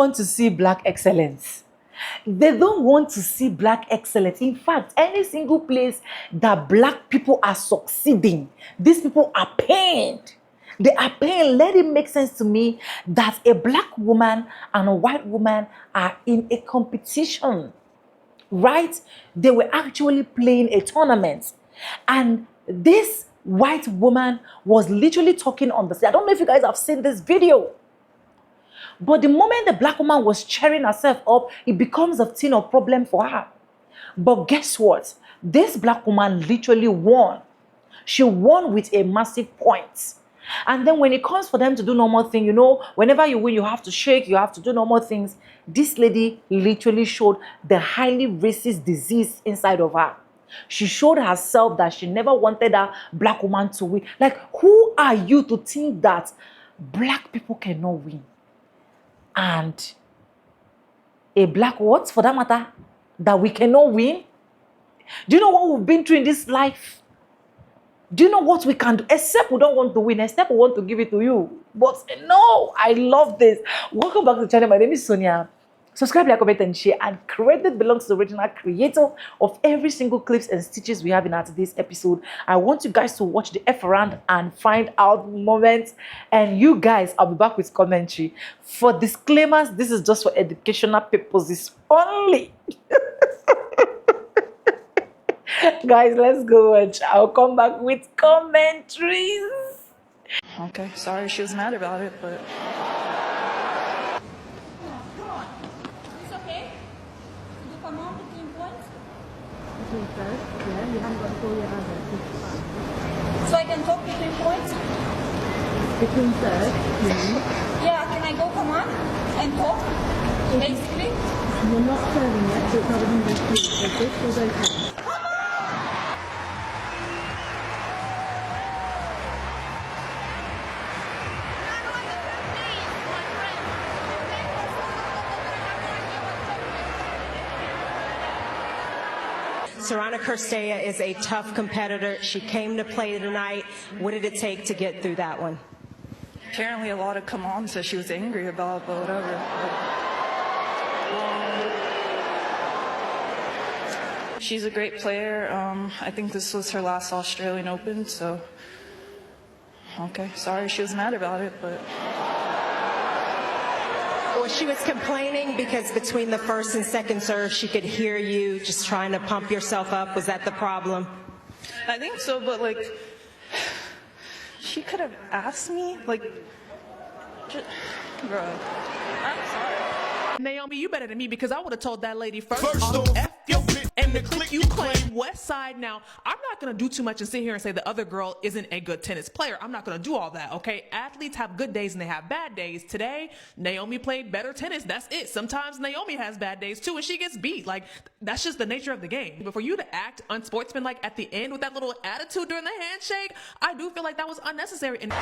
want to see black excellence. They don't want to see black excellence. In fact, any single place that black people are succeeding, these people are pained. They are pained. Let it make sense to me that a black woman and a white woman are in a competition, right? They were actually playing a tournament. And this white woman was literally talking on the stage. I don't know if you guys have seen this video. But the moment the black woman was cheering herself up, it becomes a thing of problem for her. But guess what? This black woman literally won. She won with a massive point. And then when it comes for them to do normal thing, you know, whenever you win, you have to shake, you have to do normal things. This lady literally showed the highly racist disease inside of her. She showed herself that she never wanted a black woman to win. Like, who are you to think that black people cannot win? And a black what, for that matter, that we cannot win? Do you know what we've been through in this life? Do you know what we can do? Except we don't want to win, except we want to give it to you. But no, I love this. Welcome back to the channel. My name is Sonia. Subscribe, like, comment, and share. And credit belongs to the original creator of every single clips and stitches we have in our today's episode. I want you guys to watch the F around and find out moments. And you guys, I'll be back with commentary. For disclaimers, this is just for educational purposes only. Guys, let's go watch. I'll come back with commentaries. Okay, sorry she was mad about it, but... It's okay? You come on between points? Between third? Yeah, you haven't got to pull your hand out. So I can talk between points? Between third? Yeah, can I go come on and talk? Basically? You're not serving yet, so it's not even going to so this was okay. Microaggressions is a tough competitor. She came to play tonight. What did it take to get through that one? Apparently a lot of come on said she was angry about, but whatever. She's a great player. I think this was her last Australian Open, so... Okay, sorry she was mad about it, but... Well, she was complaining because between the first and second serve, she could hear you just trying to pump yourself up. Was that the problem? I think so, but like... She could have asked me, like... Bro, I'm sorry. Naomi, you better than me because I would have told that lady first off, F your and the click you claim West Side. Now, I'm not going to do too much and sit here and say the other girl isn't a good tennis player. I'm not going to do all that, okay? Athletes have good days and they have bad days. Today, Naomi played better tennis. That's it. Sometimes Naomi has bad days too and she gets beat. Like, that's just the nature of the game. But for you to act unsportsmanlike at the end with that little attitude during the handshake, I do feel like that was unnecessary. And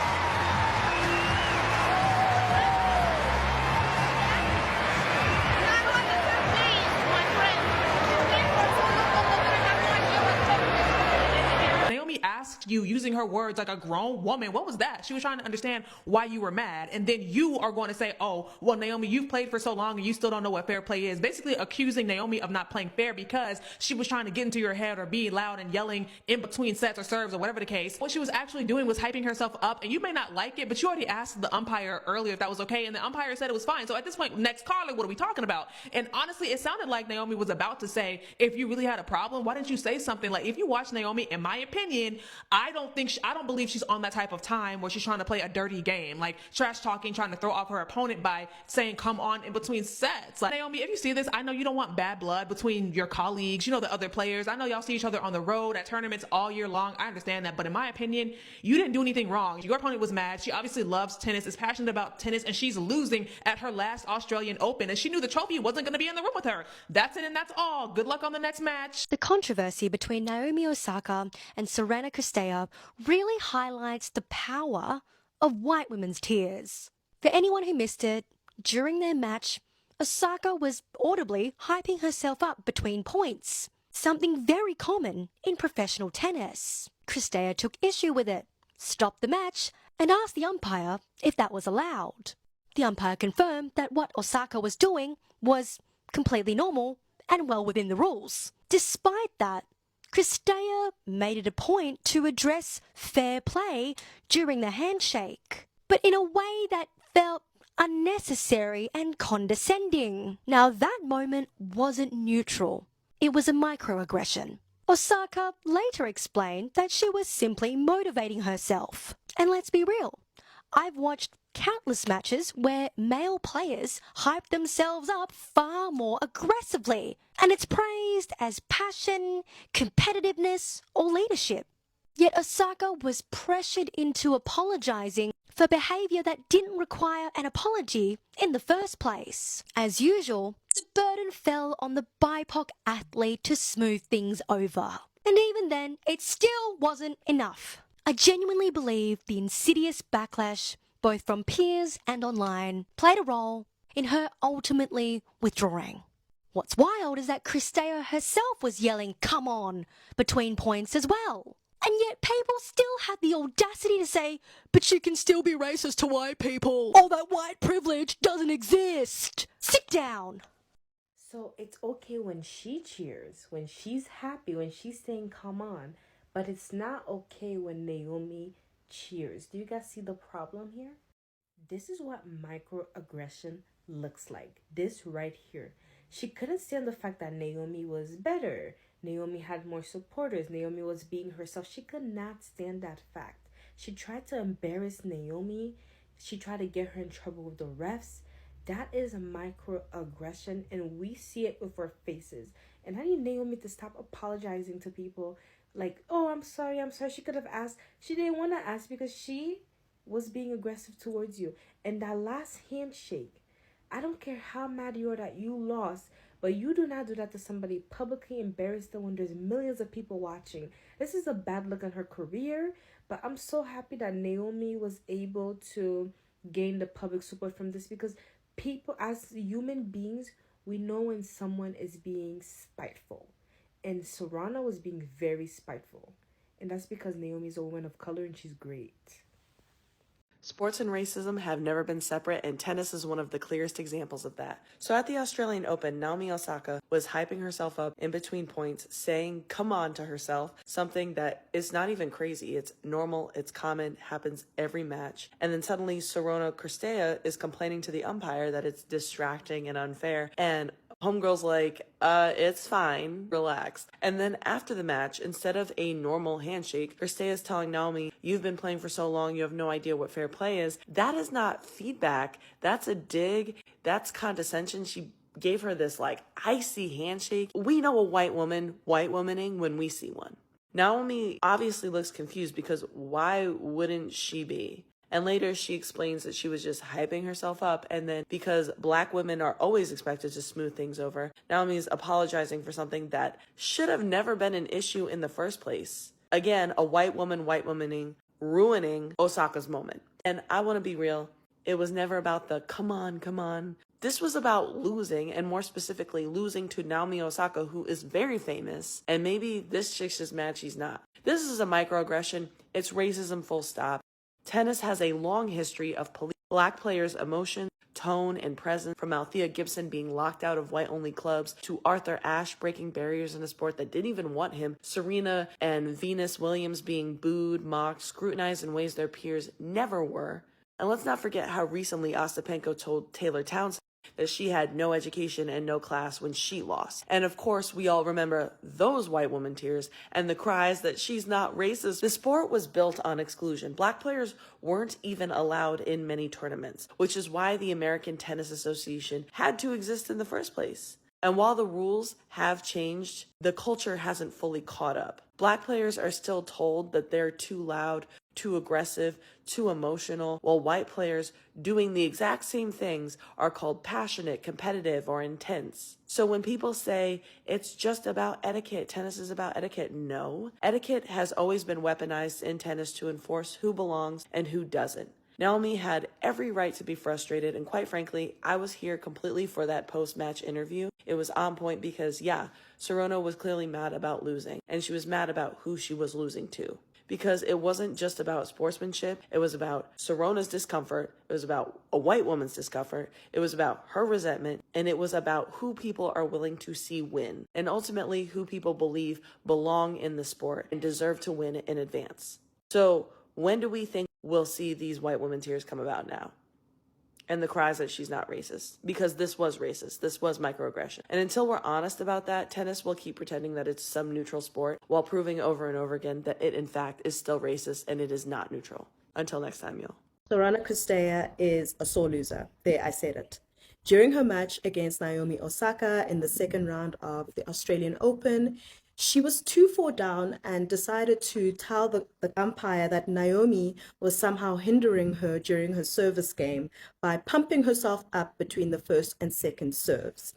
Naomi asked you using her words like a grown woman. What was that? She was trying to understand why you were mad. And then you are going to say, oh, well, Naomi, you've played for so long and you still don't know what fair play is. Basically accusing Naomi of not playing fair because she was trying to get into your head or be loud and yelling in between sets or serves or whatever the case. What she was actually doing was hyping herself up, and you may not like it, but you already asked the umpire earlier if that was okay, and the umpire said it was fine. So at this point, next caller, what are we talking about? And honestly, it sounded like Naomi was about to say, if you really had a problem, why didn't you say something? Like, if you watch Naomi, in my opinion, I don't believe she's on that type of time where she's trying to play a dirty game, like trash talking, trying to throw off her opponent by saying come on in between sets. Like, Naomi, if you see this, I know you don't want bad blood between your colleagues, you know, the other players. I know y'all see each other on the road at tournaments all year long. I understand that, but in my opinion, you didn't do anything wrong. Your opponent was mad. She obviously loves tennis, is passionate about tennis, and she's losing at her last Australian Open, and she knew the trophy wasn't going to be in the room with her. That's it, and that's all. Good luck on the next match. The controversy between Naomi Osaka and Serena Cristea really highlights the power of white women's tears. For anyone who missed it, during their match, Osaka was audibly hyping herself up between points, something very common in professional tennis. Cristea took issue with it, stopped the match, and asked the umpire if that was allowed. The umpire confirmed that what Osaka was doing was completely normal and well within the rules. Despite that, Christea made it a point to address fair play during the handshake, but in a way that felt unnecessary and condescending. Now, that moment wasn't neutral. It was a microaggression. Osaka later explained that she was simply motivating herself. And let's be real, I've watched countless matches where male players hype themselves up far more aggressively, and it's praised as passion, competitiveness, or leadership. Yet Osaka was pressured into apologizing for behavior that didn't require an apology in the first place. As usual, the burden fell on the BIPOC athlete to smooth things over. And even then, it still wasn't enough. I genuinely believe the insidious backlash, both from peers and online, played a role in her ultimately withdrawing. What's wild is that Christea herself was yelling, "Come on," between points as well. And yet people still had the audacity to say, "But she can still be racist to white people. All that white privilege doesn't exist." Sit down. So it's okay when she cheers, when she's happy, when she's saying "come on," but it's not okay when Naomi cheers. Do you guys see the problem here? This is what microaggression looks like. This right here. She couldn't stand the fact that Naomi was better. Naomi had more supporters. Naomi was being herself. She could not stand that fact. She tried to embarrass Naomi. She tried to get her in trouble with the refs. That is a microaggression, and we see it with our faces. And I need Naomi to stop apologizing to people like, "Oh, I'm sorry. She could have asked." She didn't want to ask because she was being aggressive towards you. And that last handshake, I don't care how mad you are that you lost, but you do not do that to somebody, publicly embarrass them when there's millions of people watching. This is a bad look on her career, but I'm so happy that Naomi was able to gain the public support from this, because people, as human beings, we know when someone is being spiteful. And Serrano was being very spiteful. And that's because Naomi's a woman of color and she's great. Sports and racism have never been separate, and tennis is one of the clearest examples of that. So at the Australian Open, Naomi Osaka was hyping herself up in between points, saying "come on" to herself, something that is not even crazy. It's normal, it's common, happens every match. And then suddenly Sorona Christea is complaining to the umpire that it's distracting and unfair, and homegirl's like, it's fine, relax. And then after the match, instead of a normal handshake, Christea is telling Naomi, "You've been playing for so long, you have no idea what fair play is." That is not feedback. That's a dig. That's condescension. She gave her this like icy handshake. We know a white woman white-womaning when we see one. Naomi obviously looks confused, because why wouldn't she be? And later she explains that she was just hyping herself up, and then because black women are always expected to smooth things over, Naomi's apologizing for something that should have never been an issue in the first place. Again, a white woman white-womaning, ruining Osaka's moment. And I want to be real, it was never about the "come on, come on." This was about losing, and more specifically, losing to Naomi Osaka, who is very famous, and maybe this chick's just mad she's not. This is a microaggression. It's racism, full stop. Tennis has a long history of black players' emotion, tone, and presence, from Althea Gibson being locked out of white-only clubs to Arthur Ashe breaking barriers in a sport that didn't even want him, Serena and Venus Williams being booed, mocked, scrutinized in ways their peers never were. And let's not forget how recently Ostapenko told Taylor Townsend that she had no education and no class when she lost. And of course, we all remember those white woman tears and the cries that she's not racist. The sport was built on exclusion. Black players weren't even allowed in many tournaments, which is why the American Tennis Association had to exist in the first place. And while the rules have changed, the culture hasn't fully caught up. Black players are still told that they're too loud, too aggressive, too emotional, while white players doing the exact same things are called passionate, competitive, or intense. So when people say it's just about etiquette, tennis is about etiquette, no. Etiquette has always been weaponized in tennis to enforce who belongs and who doesn't. Naomi had every right to be frustrated, and quite frankly, I was here completely for that post-match interview. It was on point because, yeah, Serrano was clearly mad about losing, and she was mad about who she was losing to. because it wasn't just about sportsmanship. It was about Sorona's discomfort. It was about a white woman's discomfort. It was about her resentment. And it was about who people are willing to see win. And ultimately, who people believe belong in the sport and deserve to win in advance. So when do we think we'll see these white women tears come about now? And the cries that she's not racist, because this was racist. This was microaggression. And until we're honest about that, tennis will keep pretending that it's some neutral sport while proving over and over again that it in fact is still racist and it is not neutral. Until next time, y'all. Sorana Cristea is a sore loser. There, I said it. During her match against Naomi Osaka in the second round of the Australian Open, she was 2-4 down and decided to tell the umpire that Naomi was somehow hindering her during her service game by pumping herself up between the first and second serves.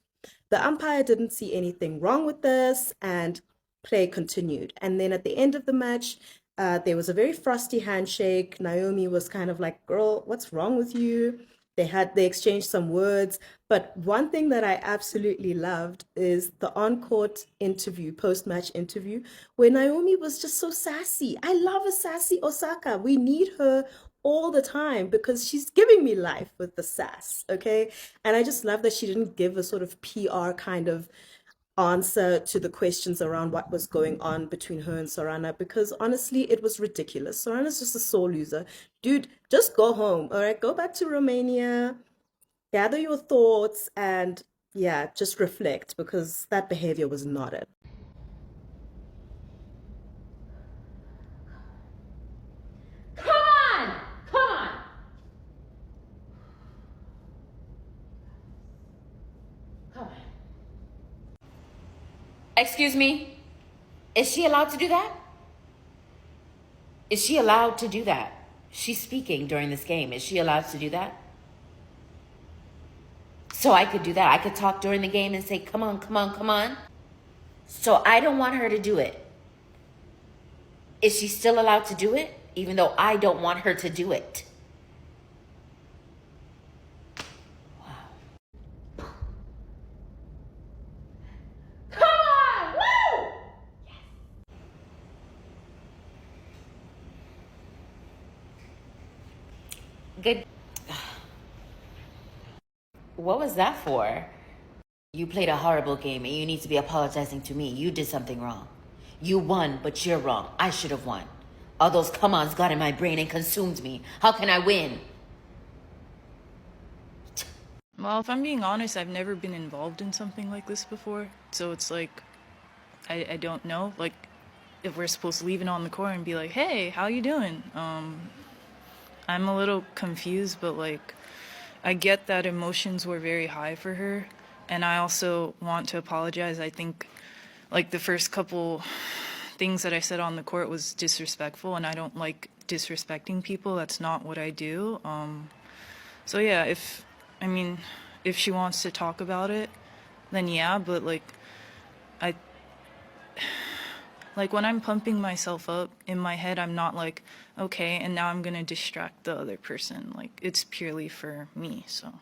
The umpire didn't see anything wrong with this and play continued. And then at the end of the match, there was a very frosty handshake. Naomi was kind of like, girl, what's wrong with you? They exchanged some words. But one thing that I absolutely loved is the on-court interview, post-match interview, where Naomi was just so sassy. I love a sassy Osaka. We need her all the time because she's giving me life with the sass, okay? And I just love that she didn't give a sort of PR kind of answer to the questions around what was going on between her and Sorana, because honestly, it was ridiculous. Sorana's just a sore loser. Dude, just go home, all right? Go back to Romania, gather your thoughts, and yeah, just reflect, because that behavior was not it. Come on! Come on! Come on. Excuse me? Is she allowed to do that? Is she allowed to do that? She's speaking during this game. Is she allowed to do that? So I could do that. I could talk during the game and say, come on, come on, come on. So I don't want her to do it. Is she still allowed to do it? Even though I don't want her to do it. Good. What was that for? You played a horrible game and you need to be apologizing to me. You did something wrong. You won, but you're wrong. I should have won. All those come-ons got in my brain and consumed me. How can I win? Well, if I'm being honest, I've never been involved in something like this before. So it's like, I don't know. Like, if we're supposed to leave it on the court and be like, hey, how you doing? I'm a little confused, but like, I get that emotions were very high for her. And I also want to apologize. I think like the first couple things that I said on the court was disrespectful, and I don't like disrespecting people. That's not what I do. So yeah, if she wants to talk about it, then yeah, but like, like when I'm pumping myself up in my head, I'm not like, okay, and now I'm gonna distract the other person. Like, it's purely for me, so.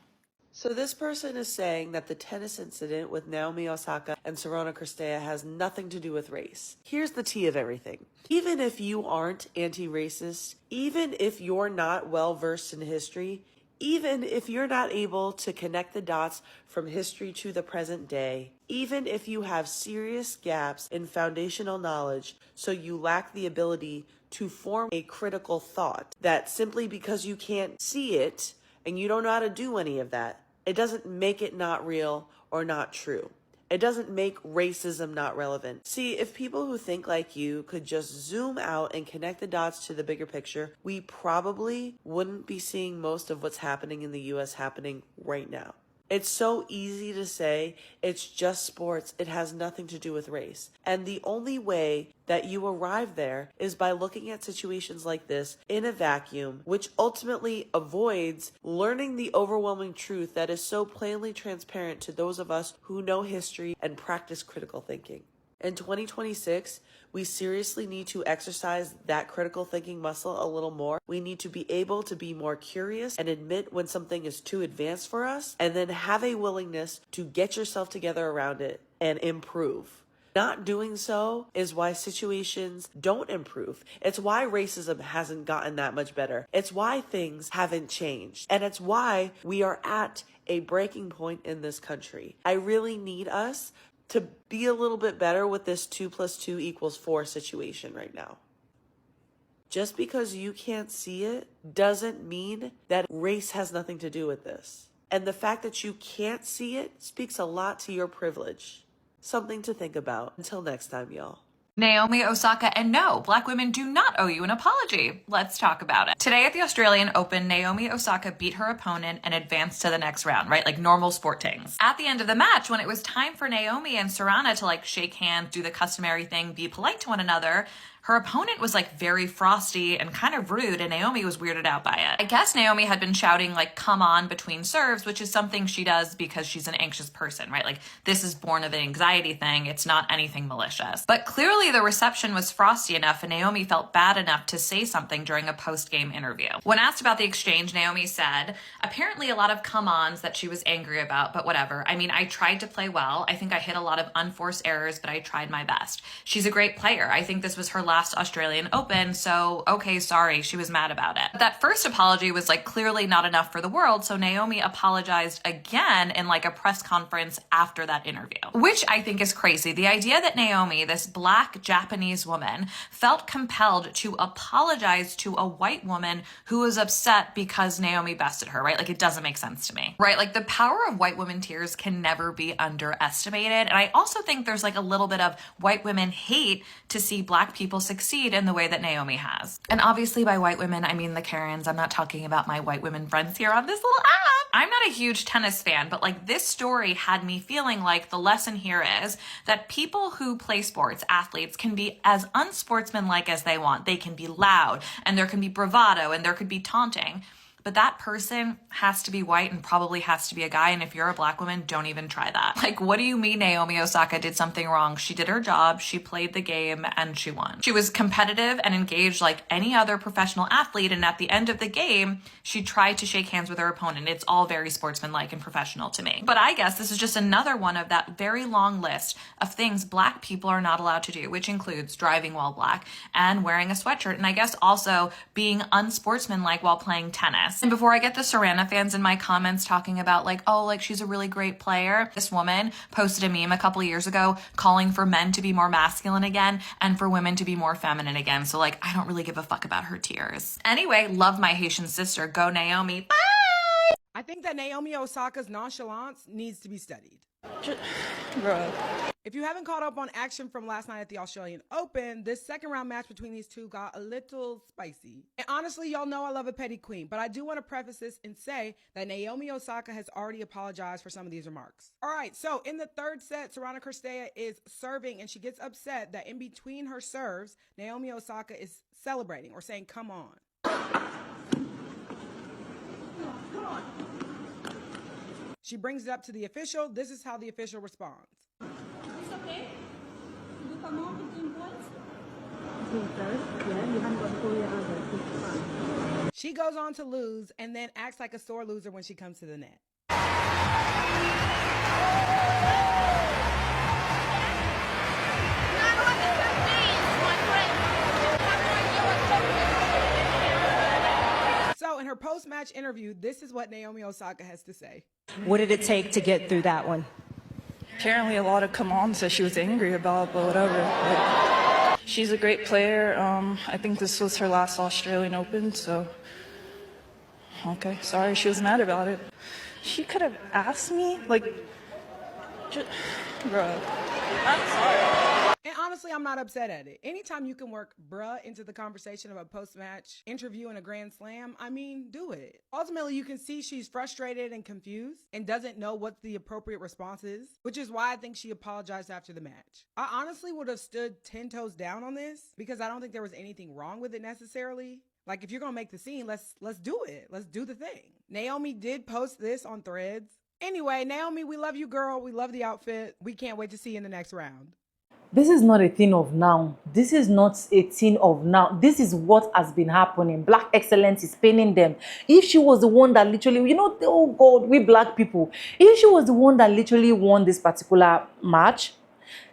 So this person is saying that the tennis incident with Naomi Osaka and Sorana Cristea has nothing to do with race. Here's the tea of everything. Even if you aren't anti-racist, even if you're not well-versed in history, even if you're not able to connect the dots from history to the present day, even if you have serious gaps in foundational knowledge, so you lack the ability to form a critical thought, that simply because you can't see it and you don't know how to do any of that, it doesn't make it not real or not true. It doesn't make racism not relevant. See, if people who think like you could just zoom out and connect the dots to the bigger picture, we probably wouldn't be seeing most of what's happening in the US happening right now. It's so easy to say it's just sports, it has nothing to do with race. And the only way that you arrive there is by looking at situations like this in a vacuum, which ultimately avoids learning the overwhelming truth that is so plainly transparent to those of us who know history and practice critical thinking. In 2026, we seriously need to exercise that critical thinking muscle a little more. We need to be able to be more curious and admit when something is too advanced for us, and then have a willingness to get yourself together around it and improve. Not doing so is why situations don't improve. It's why racism hasn't gotten that much better. It's why things haven't changed. And it's why we are at a breaking point in this country. I really need us to be a little bit better with this 2 + 2 = 4 situation right now. Just because you can't see it doesn't mean that race has nothing to do with this. And the fact that you can't see it speaks a lot to your privilege. Something to think about. Until next time, y'all. Naomi Osaka, and no, black women do not owe you an apology. Let's talk about it. Today at the Australian Open, Naomi Osaka beat her opponent and advanced to the next round, right? Like normal sport things. At the end of the match, when it was time for Naomi and Serena to like shake hands, do the customary thing, be polite to one another, her opponent was like very frosty and kind of rude, and Naomi was weirded out by it. I guess Naomi had been shouting like, come on, between serves, which is something she does because she's an anxious person, right? Like this is born of an anxiety thing. It's not anything malicious. But clearly the reception was frosty enough and Naomi felt bad enough to say something during a post-game interview. When asked about the exchange, Naomi said, apparently a lot of come-ons that she was angry about, but whatever. I mean, I tried to play well. I think I hit a lot of unforced errors, but I tried my best. She's a great player. I think this was her last Australian Open, so okay, sorry, she was mad about it. That first apology was like clearly not enough for the world, so Naomi apologized again in like a press conference after that interview, which I think is crazy. The idea that Naomi, this black Japanese woman, felt compelled to apologize to a white woman who was upset because Naomi bested her, right? Like it doesn't make sense to me, right? Like the power of white women tears can never be underestimated. And I also think there's like a little bit of white women hate to see black people succeed in the way that Naomi has. And obviously by white women, I mean the Karens. I'm not talking about my white women friends here on this little app. I'm not a huge tennis fan, but like this story had me feeling like the lesson here is that people who play sports, athletes, can be as unsportsmanlike as they want. They can be loud and there can be bravado and there could be taunting. But that person has to be white and probably has to be a guy. And if you're a black woman, don't even try that. Like, what do you mean Naomi Osaka did something wrong? She did her job, she played the game, and she won. She was competitive and engaged like any other professional athlete. And at the end of the game, she tried to shake hands with her opponent. It's all very sportsmanlike and professional to me. But I guess this is just another one of that very long list of things black people are not allowed to do, which includes driving while black and wearing a sweatshirt. And I guess also being unsportsmanlike while playing tennis. And before I get the Serena fans in my comments talking about like, oh, like she's a really great player, this woman posted a meme a couple of years ago calling for men to be more masculine again and for women to be more feminine again. So like, I don't really give a fuck about her tears. Anyway, love my Haitian sister. Go Naomi. Bye! I think that Naomi Osaka's nonchalance needs to be studied. Bro. If you haven't caught up on action from last night at the Australian Open, this second round match between these two got a little spicy. And honestly, y'all know I love a petty queen, but I do want to preface this and say that Naomi Osaka has already apologized for some of these remarks. All right, so in the third set, Serena Cristea is serving and she gets upset that in between her serves, Naomi Osaka is celebrating or saying, come on. She brings it up to the official. This is how the official responds. It's okay. You come on between points. Yeah, you haven't got to go your other. It's fine. She goes on to lose and then acts like a sore loser when she comes to the net. So in her post-match interview, this is what Naomi Osaka has to say. What did it take to get through that one? Apparently a lot of come-ons that she was angry about, but whatever. Like, she's a great player. I think this was her last Australian Open, so okay, sorry she was mad about it. She could have asked me, like, bro, I'm sorry. And honestly, I'm not upset at it. Anytime you can work bruh into the conversation of a post-match interview in a Grand Slam, I mean, do it. Ultimately, you can see she's frustrated and confused and doesn't know what the appropriate response is, which is why I think she apologized after the match. I honestly would have stood 10 toes down on this because I don't think there was anything wrong with it necessarily. Like, if you're gonna make the scene, let's do it. Let's do the thing. Naomi did post this on Threads. Anyway, Naomi, we love you, girl. We love the outfit. We can't wait to see you in the next round. This is not a thing of now. This is not a thing of now. This is what has been happening. Black excellence is paining them. If she was the one that literally, you know, oh God, we black people. If she was the one that literally won this particular match,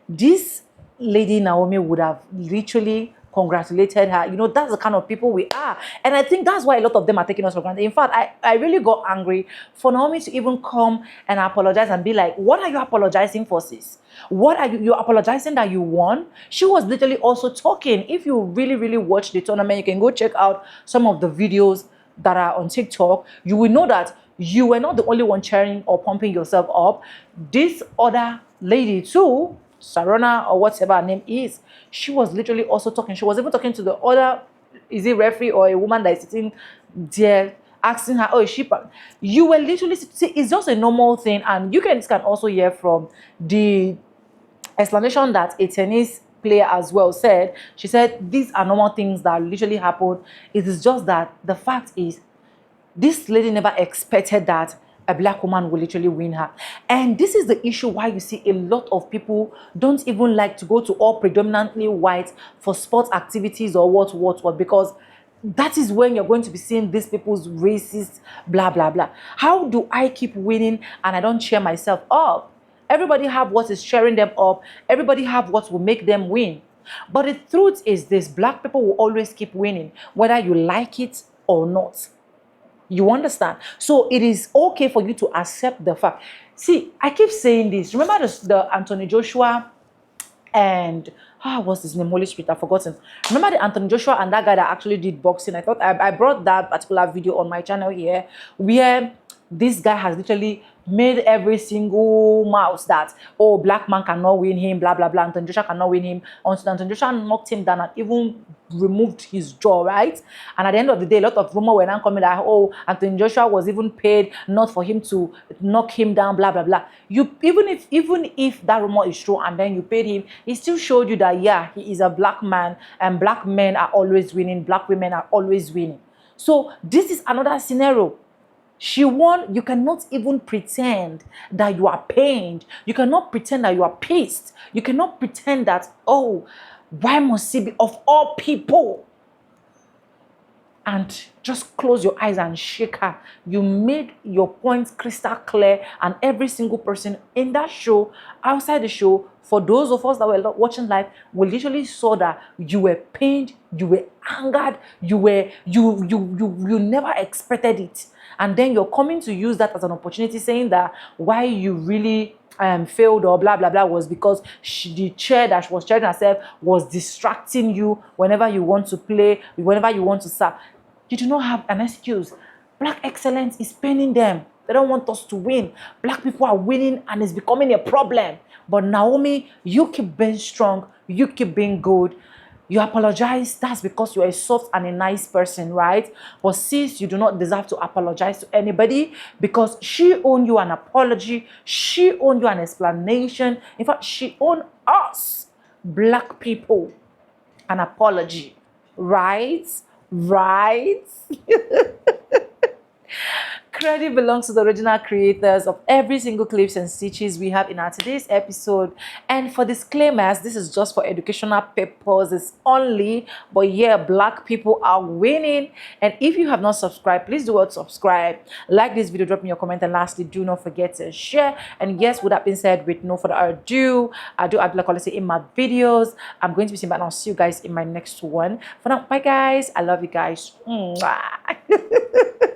this Lady Naomi would have literally congratulated her. You know, that's the kind of people we are. And I think that's why a lot of them are taking us for granted. In fact, I really got angry for Naomi to even come and apologize and be like, what are you apologizing for, sis? What are you're apologizing that you won? She was literally also talking. If you really watch the tournament, you can go check out some of the videos that are on TikTok. You will know that you were not the only one cheering or pumping yourself up. This other lady too, Sarona or whatever her name is, she was literally also talking. She was even talking to the other, is it referee or a woman that is sitting there, asking her, oh, is she? You were literally, see, it's just a normal thing. And you can also hear from the explanation that a tennis player as well said. She said, these are normal things that literally happen. It is just that the fact is, this lady never expected that a black woman will literally win her. And this is the issue why you see a lot of people don't even like to go to all predominantly white for sports activities or what, because that is when you're going to be seeing these people's racist blah blah blah. How do I keep winning and I don't cheer myself up? Everybody have what is cheering them up. Everybody have what will make them win. But the truth is this, black people will always keep winning, whether you like it or not. You understand? So it is okay for you to accept the fact. See, I keep saying this. Remember the Anthony Joshua and what's his name? Holy Spirit, I've forgotten. Remember the Anthony Joshua and that guy that actually did boxing? I thought I brought that particular video on my channel here, where this guy has literally made every single mouse that, oh, black man cannot win him, blah blah blah. Anthony Joshua cannot win him, until Anthony Joshua knocked him down and even removed his jaw, right? And at the end of the day, a lot of rumors were now coming that, oh, Anthony Joshua was even paid not for him to knock him down, blah blah blah. You even if that rumor is true and then you paid him, it still showed you that yeah, he is a black man and black men are always winning, black women are always winning. So this is another scenario. She won. You cannot even pretend that you are pained. You cannot pretend that you are pissed. You cannot pretend that, oh, why must she be of all people? And just close your eyes and shake her. You made your points crystal clear, and every single person in that show, outside the show, for those of us that were watching live, we literally saw that you were pained, you were angered, you never expected it. And then you're coming to use that as an opportunity, saying that why you really failed or blah blah blah was because the chair that she was chairing herself was distracting you whenever you want to play, whenever you want to serve. You do not have an excuse. Black excellence is paining them. They don't want us to win. Black people are winning and it's becoming a problem. But Naomi, you keep being strong. You keep being good. You apologize. That's because you're a soft and a nice person, right? But sis, you do not deserve to apologize to anybody because she owed you an apology. She owed you an explanation. In fact, she owed us, black people, an apology. Right? Right? Credit belongs to the original creators of every single clips and stitches we have in our today's episode. And for disclaimers, this is just for educational purposes only. But yeah, black people are winning. And if you have not subscribed, please do what subscribe. Like this video, drop me your comment, and lastly, do not forget to share. And yes, with that being said, with no further ado, I do like I say in my videos. I'm going to be seeing, but I'll see you guys in my next one. For now, bye guys. I love you guys. Mwah.